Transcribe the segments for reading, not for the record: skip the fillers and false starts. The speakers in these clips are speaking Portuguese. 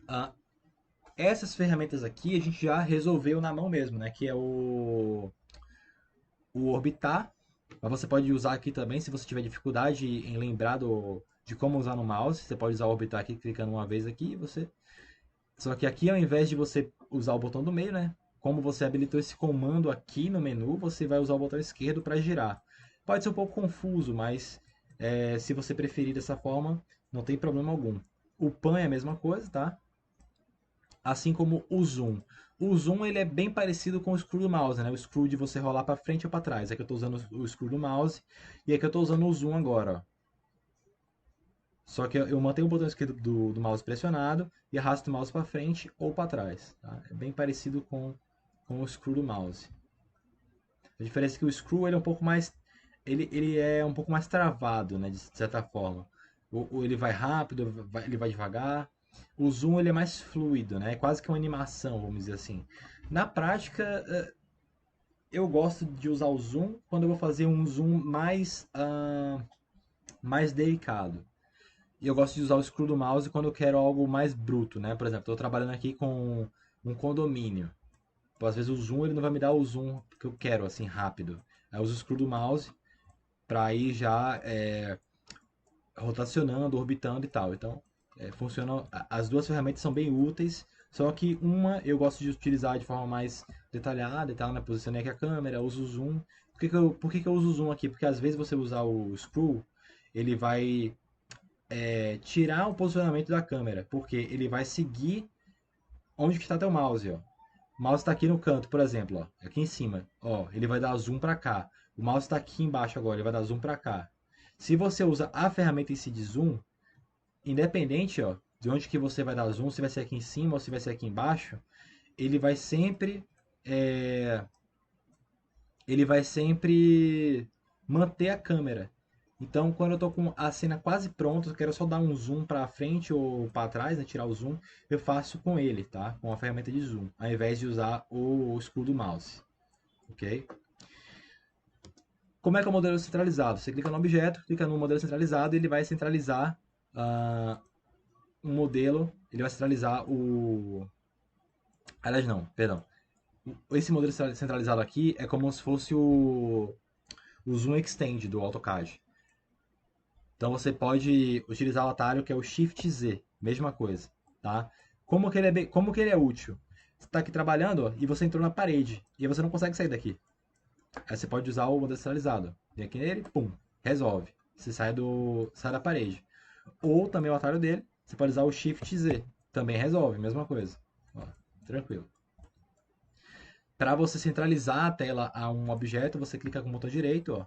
Ah, essas ferramentas aqui a gente já resolveu na mão mesmo, né? Que é o orbitar. Mas você pode usar aqui também se você tiver dificuldade em lembrar de como usar no mouse. Você pode usar o orbitar aqui clicando uma vez aqui. Só que aqui, ao invés de você usar o botão do meio, né? Como você habilitou esse comando aqui no menu, você vai usar o botão esquerdo para girar. Pode ser um pouco confuso, mas se você preferir dessa forma, não tem problema algum. O pan é a mesma coisa, tá? Assim como o zoom. O zoom ele é bem parecido com o screw do mouse, né? O screw de você rolar para frente ou para trás. Aqui eu estou usando o screw do mouse e aqui eu estou usando o zoom agora, ó. Só que eu mantenho o botão esquerdo do mouse pressionado e arrasto o mouse para frente ou para trás. Tá? É bem parecido com o screw do mouse. A diferença é que o screw ele é um pouco mais, ele é um pouco mais travado, né, de certa forma. Ele vai rápido, ele vai devagar. O zoom ele é mais fluido, né? É quase que uma animação, vamos dizer assim. Na prática, eu gosto de usar o zoom quando eu vou fazer um zoom mais delicado. E eu gosto de usar o screw do mouse quando eu quero algo mais bruto, né? Por exemplo, estou trabalhando aqui com um condomínio. Às vezes o zoom ele não vai me dar o zoom que eu quero, assim, rápido. Aí eu uso o screw do mouse para ir já rotacionando, orbitando e tal. Então, funciona. As duas ferramentas são bem úteis, só que uma eu gosto de utilizar de forma mais detalhada e tal, né? Posicionei aqui a câmera, uso o zoom. Por que que eu uso o zoom aqui? Porque às vezes você usar o screw, ele vai tirar o posicionamento da câmera, porque ele vai seguir onde que está teu mouse, ó. O mouse está aqui no canto, por exemplo, ó, aqui em cima, ó, ele vai dar zoom para cá. O mouse está aqui embaixo agora, ele vai dar zoom para cá. Se você usa a ferramenta em si de zoom, independente, ó, de onde que você vai dar zoom, se vai ser aqui em cima ou se vai ser aqui embaixo, ele vai sempre é, ele vai sempre manter a câmera. Então, quando eu estou com a cena quase pronta, eu quero só dar um zoom para frente ou para trás, né, tirar o zoom, eu faço com ele, tá? Com a ferramenta de zoom, ao invés de usar o screw do mouse, ok? Como é que é o modelo centralizado? Você clica no objeto, clica no modelo centralizado e ele vai centralizar uh, um modelo, ele vai centralizar o... Aliás, não, perdão. Esse modelo centralizado aqui é como se fosse o Zoom Extend do AutoCAD. Então você pode utilizar o atalho que é o Shift Z, mesma coisa, tá? Como que ele é útil? Você está aqui trabalhando ó, e você entrou na parede e você não consegue sair daqui. Aí você pode usar o modelo centralizado. Vem aqui nele, pum, resolve. Você sai da parede. Ou também o atalho dele, você pode usar o Shift Z, também resolve, mesma coisa. Ó, tranquilo. Para você centralizar a tela a um objeto, você clica com o botão direito, ó,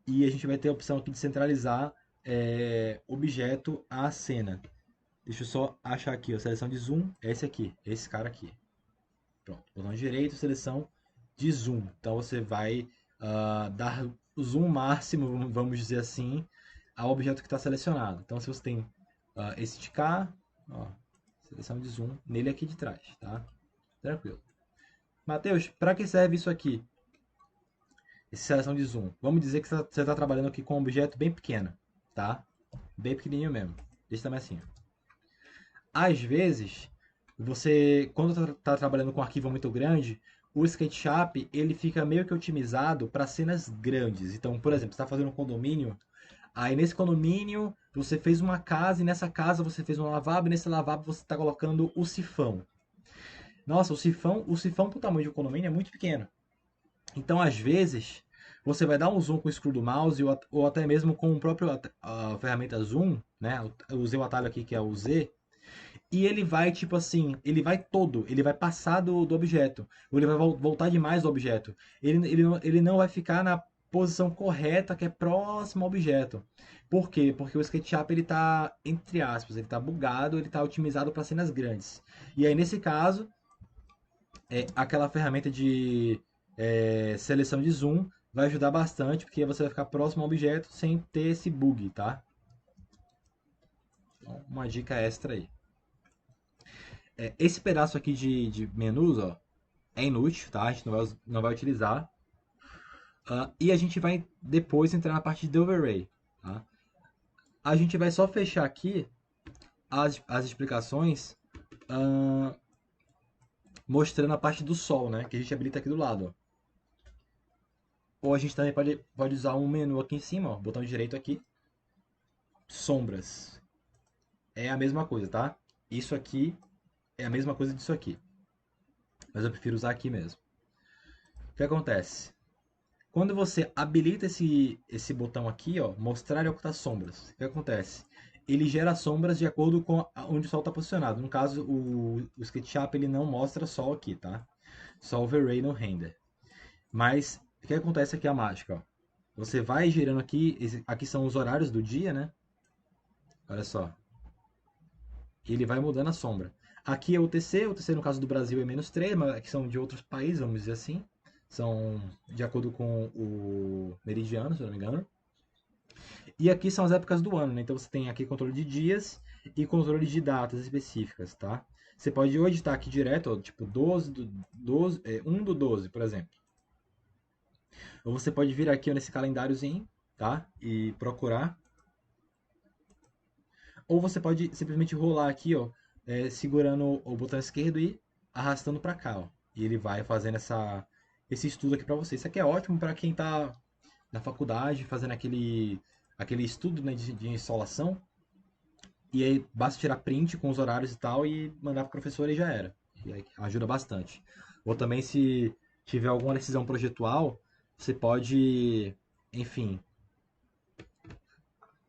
e a gente vai ter a opção aqui de centralizar objeto à cena. Deixa eu só achar aqui, a seleção de zoom é esse aqui, esse cara aqui. Pronto, botão direito, seleção de zoom. Então você vai dar o zoom máximo, vamos dizer assim, ao objeto que está selecionado. Então se você tem esse de cá, ó, seleção de zoom nele aqui de trás, tá? Tranquilo. Matheus, para que serve isso aqui? Essa seleção de zoom. Vamos dizer que você está trabalhando aqui com um objeto bem pequeno, tá? Bem pequenininho mesmo. Desse tamanho assim. Às vezes, quando está trabalhando com um arquivo muito grande, o SketchUp ele fica meio que otimizado para cenas grandes. Então, por exemplo, você está fazendo um condomínio, aí nesse condomínio você fez uma casa e nessa casa você fez um lavabo e nesse lavabo você está colocando o sifão. Nossa, o sifão para o tamanho de um condomínio é muito pequeno. Então, às vezes, você vai dar um zoom com o screw do mouse ou até mesmo com o próprio a ferramenta zoom, né? Eu usei o atalho aqui que é o Z, e ele vai, tipo assim, ele vai passar do objeto, ou ele vai voltar demais do objeto. Ele não vai ficar na posição correta que é próximo ao objeto. Por quê? Porque o SketchUp ele tá, entre aspas, ele tá bugado, ele tá otimizado para cenas grandes. E aí, nesse caso, aquela ferramenta de seleção de zoom vai ajudar bastante, porque você vai ficar próximo ao objeto sem ter esse bug, tá? Então, uma dica extra aí. Esse pedaço aqui de menus, ó, é inútil, tá? A gente não vai utilizar. E a gente vai depois entrar na parte de overlay, tá? A gente vai só fechar aqui as explicações mostrando a parte do sol, né? Que a gente habilita aqui do lado, ó. Ou a gente também pode usar um menu aqui em cima, ó, botão direito aqui, sombras. É a mesma coisa, tá? Isso aqui é a mesma coisa disso aqui. Mas eu prefiro usar aqui mesmo. O que acontece? Quando você habilita esse botão aqui, ó, mostrar e ocultar sombras, o que acontece? Ele gera sombras de acordo com onde o sol está posicionado. No caso, o SketchUp ele não mostra sol aqui, tá? Só overlay no render. Mas o que acontece aqui é a mágica, ó. Você vai gerando aqui, aqui são os horários do dia, né? Olha só. Ele vai mudando a sombra. Aqui é o TC no caso do Brasil é -3, mas que são de outros países, vamos dizer assim. São de acordo com o meridiano, se eu não me engano. E aqui são as épocas do ano, né? Então você tem aqui controle de dias e controle de datas específicas, tá? Você pode hoje estar aqui direto, ó, tipo 1 do 12, por exemplo. Ou você pode vir aqui ó, nesse calendáriozinho, tá? E procurar. Ou você pode simplesmente rolar aqui, ó, segurando o botão esquerdo e arrastando para cá, ó. E ele vai fazendo esse estudo aqui para você. Isso aqui é ótimo para quem está na faculdade fazendo aquele estudo, né, de insolação. E aí basta tirar print com os horários e tal e mandar para o professor e já era. E aí ajuda bastante. Ou também se tiver alguma decisão projetual, você pode, enfim,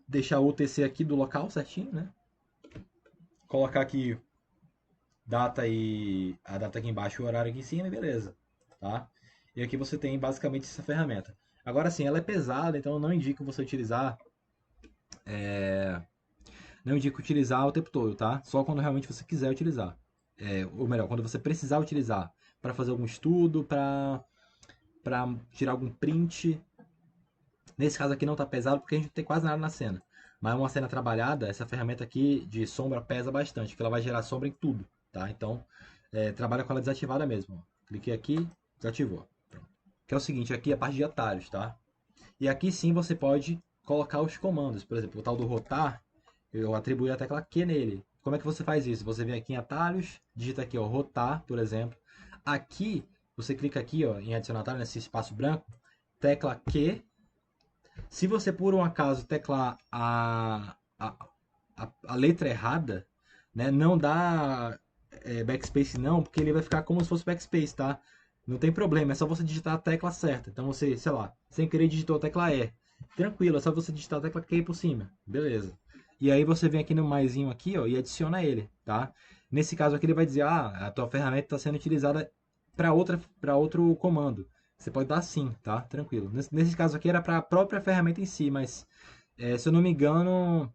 deixar o UTC aqui do local certinho, né? Colocar aqui data e a data aqui embaixo e o horário aqui em cima e beleza, tá? E aqui você tem basicamente essa ferramenta. Agora sim, ela é pesada, então eu não indico você utilizar, não indico utilizar o tempo todo, tá? Só quando realmente você quiser utilizar. Ou melhor, quando você precisar utilizar para fazer algum estudo, para tirar algum print. Nesse caso aqui não tá pesado porque a gente não tem quase nada na cena. Mas uma cena trabalhada, essa ferramenta aqui de sombra pesa bastante, porque ela vai gerar sombra em tudo, tá? Então, trabalha com ela desativada mesmo. Ó. Cliquei aqui, desativou. Pronto. Que é o seguinte, aqui é a parte de atalhos, tá? E aqui sim você pode colocar os comandos. Por exemplo, o tal do rotar, eu atribuí a tecla Q nele. Como é que você faz isso? Você vem aqui em atalhos, digita aqui, ó, rotar, por exemplo. Aqui, você clica aqui, ó, em adicionar atalho, nesse espaço branco, tecla Q. Se você por um acaso teclar a letra errada, né, não dá backspace não, porque ele vai ficar como se fosse backspace, tá? Não tem problema, é só você digitar a tecla certa. Então você, sei lá, sem querer digitou a tecla E. Tranquilo, é só você digitar a tecla Q por cima. Beleza. E aí você vem aqui no maisinho aqui, ó, e adiciona ele, tá? Nesse caso aqui ele vai dizer, a tua ferramenta está sendo utilizada para outro comando. Você pode dar sim, tá? Tranquilo. Nesse caso aqui era para a própria ferramenta em si, mas se eu não me engano,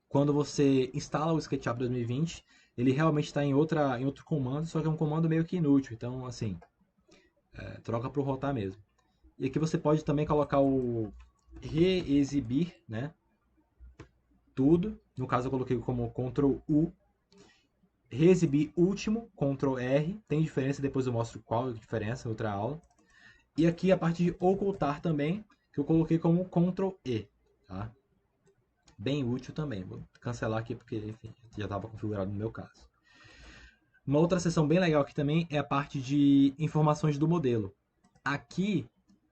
quando você instala o SketchUp 2020, ele realmente está em outro comando, só que é um comando meio que inútil. Então, assim, troca para o rotar mesmo. E aqui você pode também colocar o reexibir, né? Tudo. No caso eu coloquei como Ctrl U. Reexibir último, Ctrl R. Tem diferença, depois eu mostro qual é a diferença, outra aula. E aqui a parte de ocultar também, que eu coloquei como Ctrl E, tá? Bem útil também. Vou cancelar aqui porque, enfim, já estava configurado no meu caso. Uma outra seção bem legal aqui também é a parte de informações do modelo. Aqui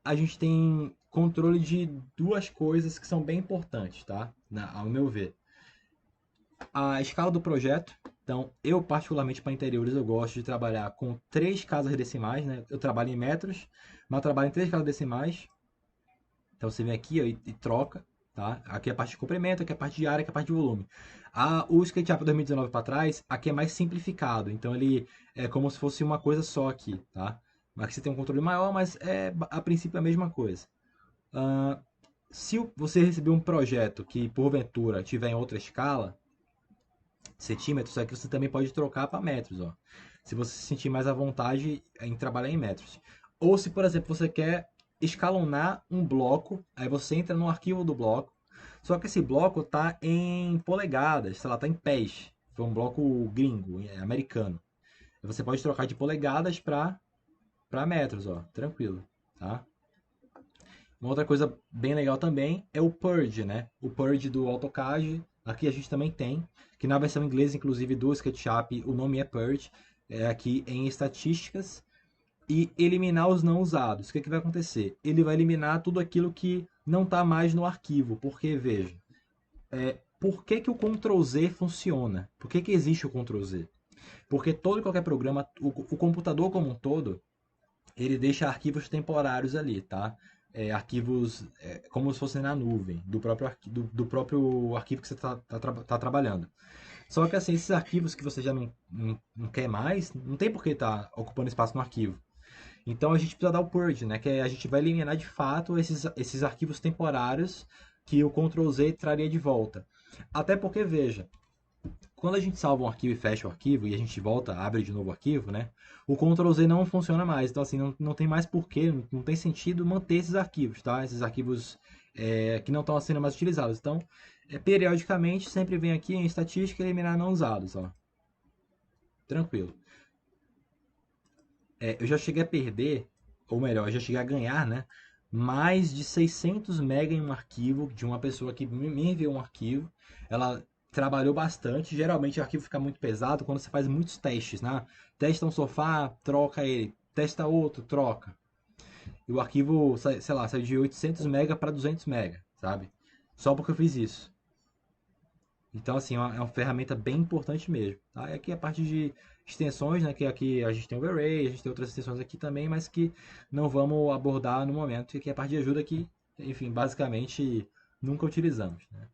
a gente tem controle de duas coisas que são bem importantes, tá? Ao meu ver. A escala do projeto. Então, eu particularmente para interiores eu gosto de trabalhar com 3 casas decimais, né? Eu trabalho em metros, mas eu trabalho em 3 casas decimais. Então você vem aqui ó, e troca, tá? Aqui é a parte de comprimento, aqui é a parte de área, aqui é a parte de volume. O SketchUp 2019 para trás, aqui é mais simplificado. Então ele é como se fosse uma coisa só aqui, tá? Aqui você tem um controle maior, mas a princípio é a mesma coisa. Se você receber um projeto que porventura tiver em outra escala, centímetros, aqui você também pode trocar para metros, ó. Se você se sentir mais à vontade em trabalhar em metros. Ou se, por exemplo, você quer escalonar um bloco, aí você entra no arquivo do bloco, só que esse bloco está em polegadas, sei lá, está em pés. Foi um bloco gringo, americano. Você pode trocar de polegadas para metros, ó, tranquilo, tá? Uma outra coisa bem legal também é o Purge, né? O Purge do AutoCAD Aqui a gente também tem, que na versão inglesa, inclusive do SketchUp, o nome é Purge, é aqui em estatísticas e eliminar os não usados. O que, que vai acontecer? Ele vai eliminar tudo aquilo que não está mais no arquivo, porque veja, por que, que o Ctrl Z funciona? Por que, que existe o Ctrl Z? Porque todo e qualquer programa, o computador como um todo, ele deixa arquivos temporários ali, tá? Arquivos como se fossem na nuvem, do próprio arquivo que você está trabalhando. Só que assim, esses arquivos que você já não quer mais, não tem por que estar ocupando espaço no arquivo. Então a gente precisa dar o purge, né? Que a gente vai eliminar de fato esses arquivos temporários que o Ctrl Z traria de volta. Até porque, veja, quando a gente salva um arquivo e fecha o arquivo e a gente volta, abre de novo o arquivo, né? O Ctrl Z não funciona mais. Então, assim, não tem mais porquê, não tem sentido manter esses arquivos, tá? Esses arquivos que não estão sendo mais utilizados. Então, periodicamente, sempre vem aqui em estatística eliminar não usados, ó. Tranquilo. Eu já cheguei a perder, ou melhor, eu já cheguei a ganhar, né? Mais de 600 MB em um arquivo de uma pessoa que me enviou um arquivo. Ela trabalhou bastante. Geralmente o arquivo fica muito pesado quando você faz muitos testes, né? Testa um sofá, troca ele. Testa outro, troca. E o arquivo, sei lá, saiu de 800 MB para 200 MB, sabe? Só porque eu fiz isso. Então, assim, é uma ferramenta bem importante mesmo. Tá? E aqui a parte de extensões, né? Que aqui a gente tem o Array, a gente tem outras extensões aqui também, mas que não vamos abordar no momento. E aqui é a parte de ajuda que, enfim, basicamente nunca utilizamos. Né?